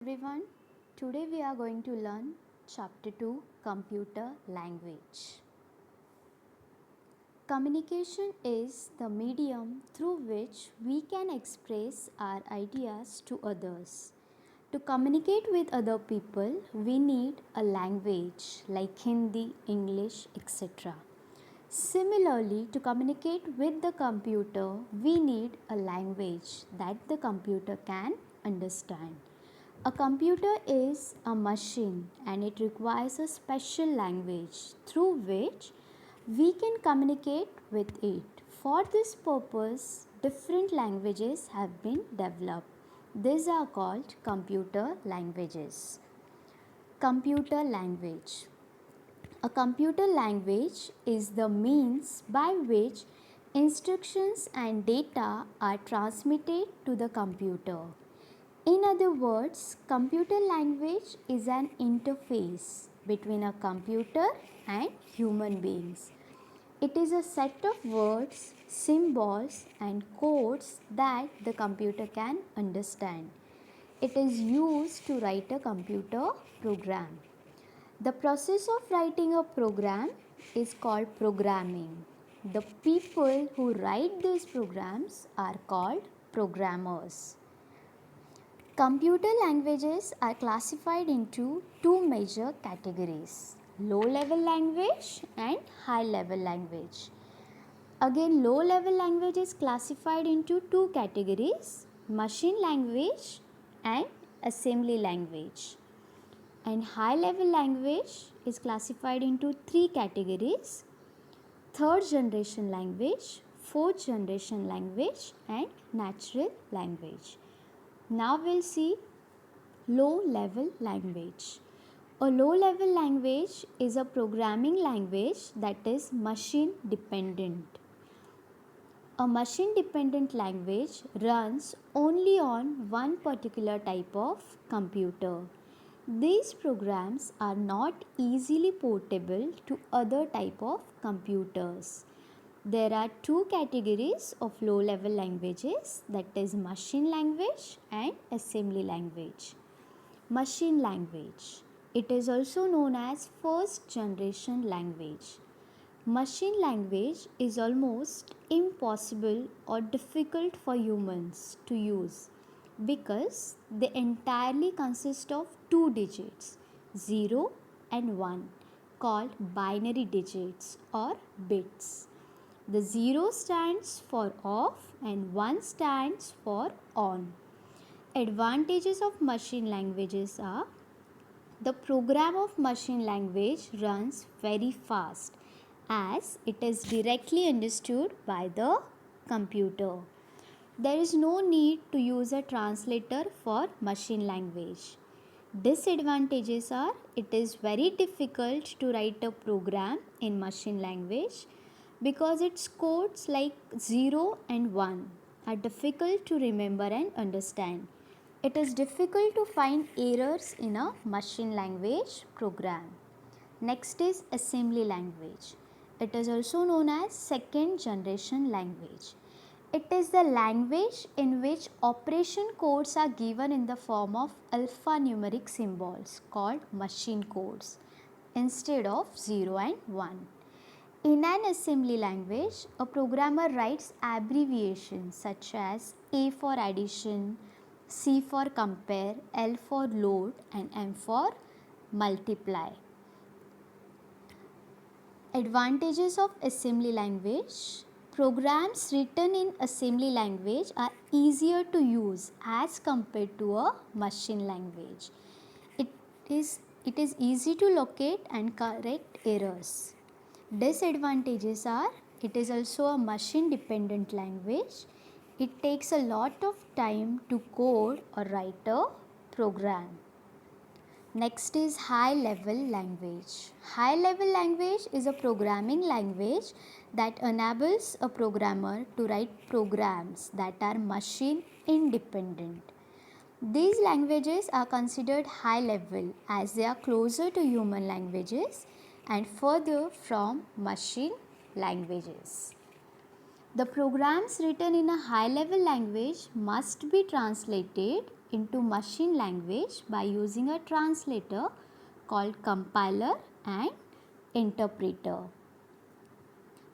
everyone. Today we are going to learn Chapter 2 Computer Language. Communication is the medium through which we can express our ideas to others. To communicate with other people, we need a language like Hindi, English, etc. Similarly, to communicate with the computer, we need a language that the computer can understand. A computer is a machine and it requires a special language through which we can communicate with it. For this purpose, different languages have been developed. These are called computer languages. Computer language. A computer language is the means by which instructions and data are transmitted to the computer. In other words, computer language is an interface between a computer and human beings. It is a set of words, symbols, and codes that the computer can understand. It is used to write a computer program. The process of writing a program is called programming. The people who write these programs are called programmers. Computer languages are classified into two major categories, low level language and high level language. Again, low level language is classified into two categories, machine language and assembly language. And high level language is classified into three categories, third generation language, fourth generation language and natural language. Now we'll see low level language. A low level language is a programming language that is machine dependent. A machine dependent language runs only on one particular type of computer. These programs are not easily portable to other type of computers. There are two categories of low level languages, that is machine language and assembly language. Machine language. It is also known as first generation language. Machine language is almost impossible or difficult for humans to use because they entirely consist of two digits, 0 and 1, called binary digits or bits. The 0 stands for off and 1 stands for on. Advantages of machine languages are the program of machine language runs very fast as it is directly understood by the computer. There is no need to use a translator for machine language. Disadvantages are it is very difficult to write a program in machine language because its codes like 0 and 1 are difficult to remember and understand. It is difficult to find errors in a machine language program. Next is assembly language. It is also known as second generation language. It is the language in which operation codes are given in the form of alphanumeric symbols called machine codes instead of 0 and 1. In an assembly language, a programmer writes abbreviations such as A for addition, C for compare, L for load and M for multiply. Advantages of assembly language. Programs written in assembly language are easier to use as compared to a machine language. It is easy to locate and correct errors. Disadvantages are it is also a machine dependent language. It takes a lot of time to code or write a program. Next is high level language. High level language is a programming language that enables a programmer to write programs that are machine independent. These languages are considered high level as they are closer to human languages and further from machine languages. The programs written in a high level language must be translated into machine language by using a translator called compiler and interpreter.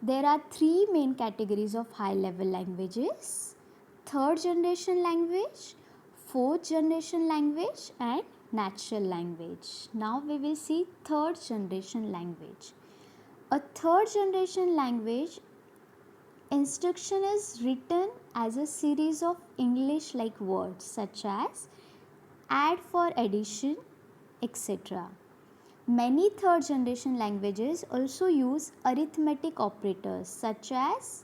There are three main categories of high-level languages: third generation language, fourth generation language, and natural language. Now we will see third generation language. A third generation language instruction is written as a series of English like words such as add for addition, etc. Many third generation languages also use arithmetic operators such as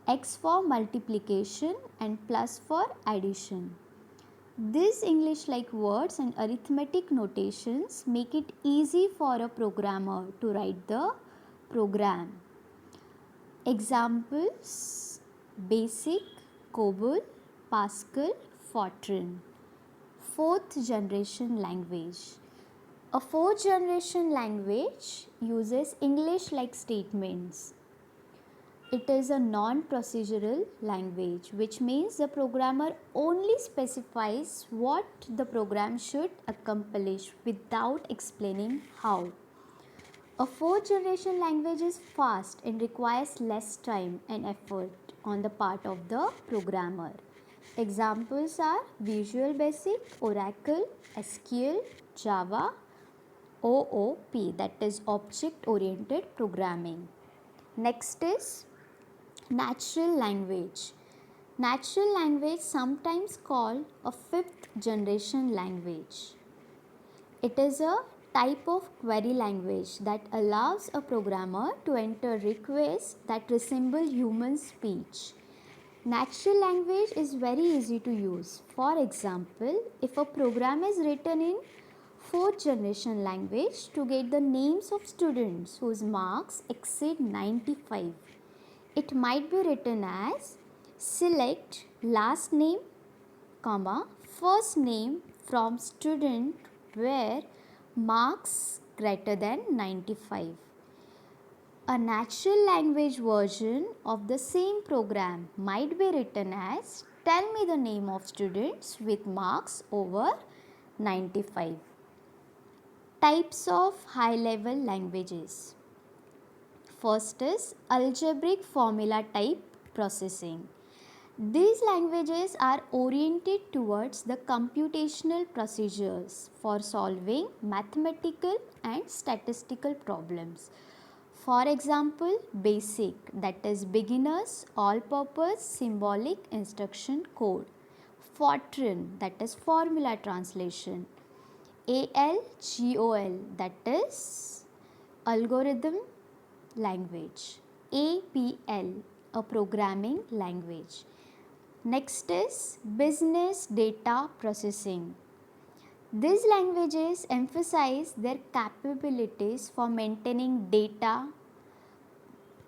x for multiplication and plus for addition. These English like words and arithmetic notations make it easy for a programmer to write the program. Examples: Basic, COBOL, Pascal, Fortran. Fourth generation language. A fourth generation language uses English like statements. It is a non-procedural language, which means the programmer only specifies what the program should accomplish without explaining how. A fourth generation language is fast and requires less time and effort on the part of the programmer. Examples are Visual Basic, Oracle, SQL, Java, OOP, that is Object Oriented Programming. Next is natural language. Natural language, sometimes called a fifth generation language. It is a type of query language that allows a programmer to enter requests that resemble human speech. Natural language is very easy to use. For example, if a program is written in fourth generation language to get the names of students whose marks exceed 95, it might be written as select last name, comma, first name from student where marks greater than 95. A natural language version of the same program might be written as tell me the name of students with marks over 95. Types of high-level languages. First is algebraic formula type processing. These languages are oriented towards the computational procedures for solving mathematical and statistical problems. For example, BASIC, that is beginners all-purpose symbolic instruction code. Fortran, that is formula translation. ALGOL, that is algorithm language. APL, a programming language. Next is business data processing. These languages emphasize their capabilities for maintaining data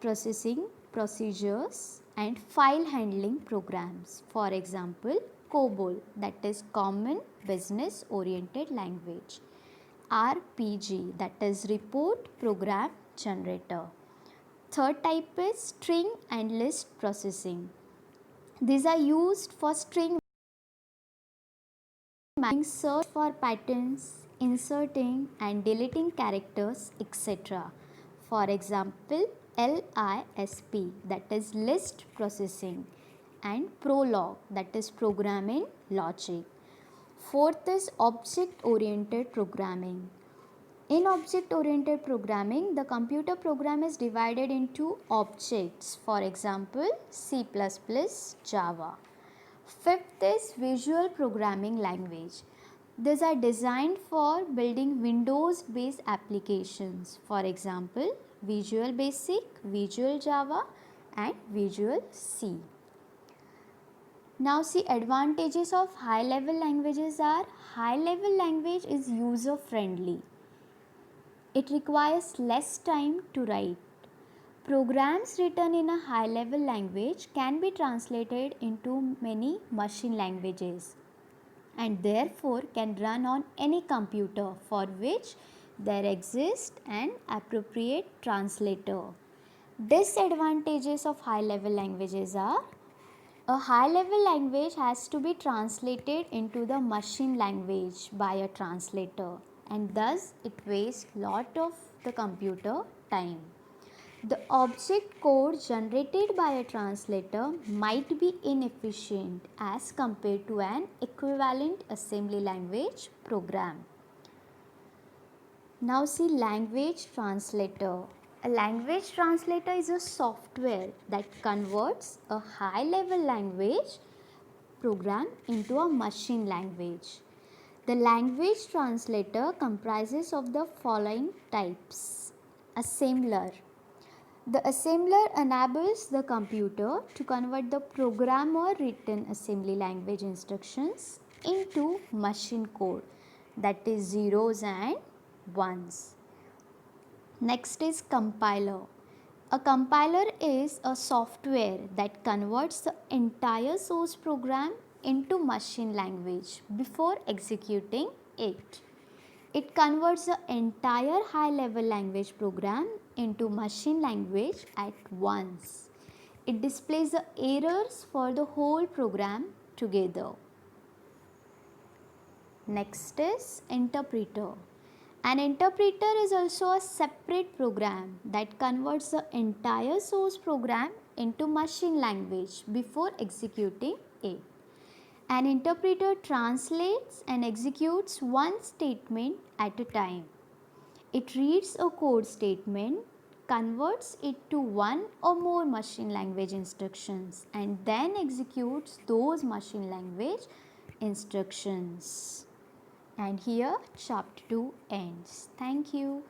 processing procedures and file handling programs. For example, COBOL, that is Common Business Oriented Language. RPG, that is Report Program Generator. Third type is string and list processing. These are used for string search for patterns, inserting and deleting characters, etc. For example, LISP, that is list processing, and Prolog, that is programming logic. Fourth is object oriented programming. In object oriented programming, the computer program is divided into objects, for example, C++, Java. Fifth is visual programming language. These are designed for building Windows based applications, for example, Visual Basic, Visual Java, and Visual C. Now see, advantages of high level languages are: high level language is user friendly. It requires less time to write. Programs written in a high level language can be translated into many machine languages and therefore can run on any computer for which there exists an appropriate translator. Disadvantages of high level languages are: A high level language has to be translated into the machine language by a translator, and thus it wastes lot of the computer time. The object code generated by a translator might be inefficient as compared to an equivalent assembly language program. Now see language translator. A language translator is a software that converts a high level language program into a machine language. The language translator comprises of the following types. Assembler. The assembler enables the computer to convert the programmer written assembly language instructions into machine code, that is zeros and ones. Next is compiler. A compiler is a software that converts the entire source program into machine language before executing it. It converts the entire high level language program into machine language at once. It displays the errors for the whole program together. Next is interpreter. An interpreter is also a separate program that converts the entire source program into machine language before executing it. An interpreter translates and executes one statement at a time. It reads a code statement, converts it to one or more machine language instructions, and then executes those machine language instructions. And here chapter 2 ends. Thank you.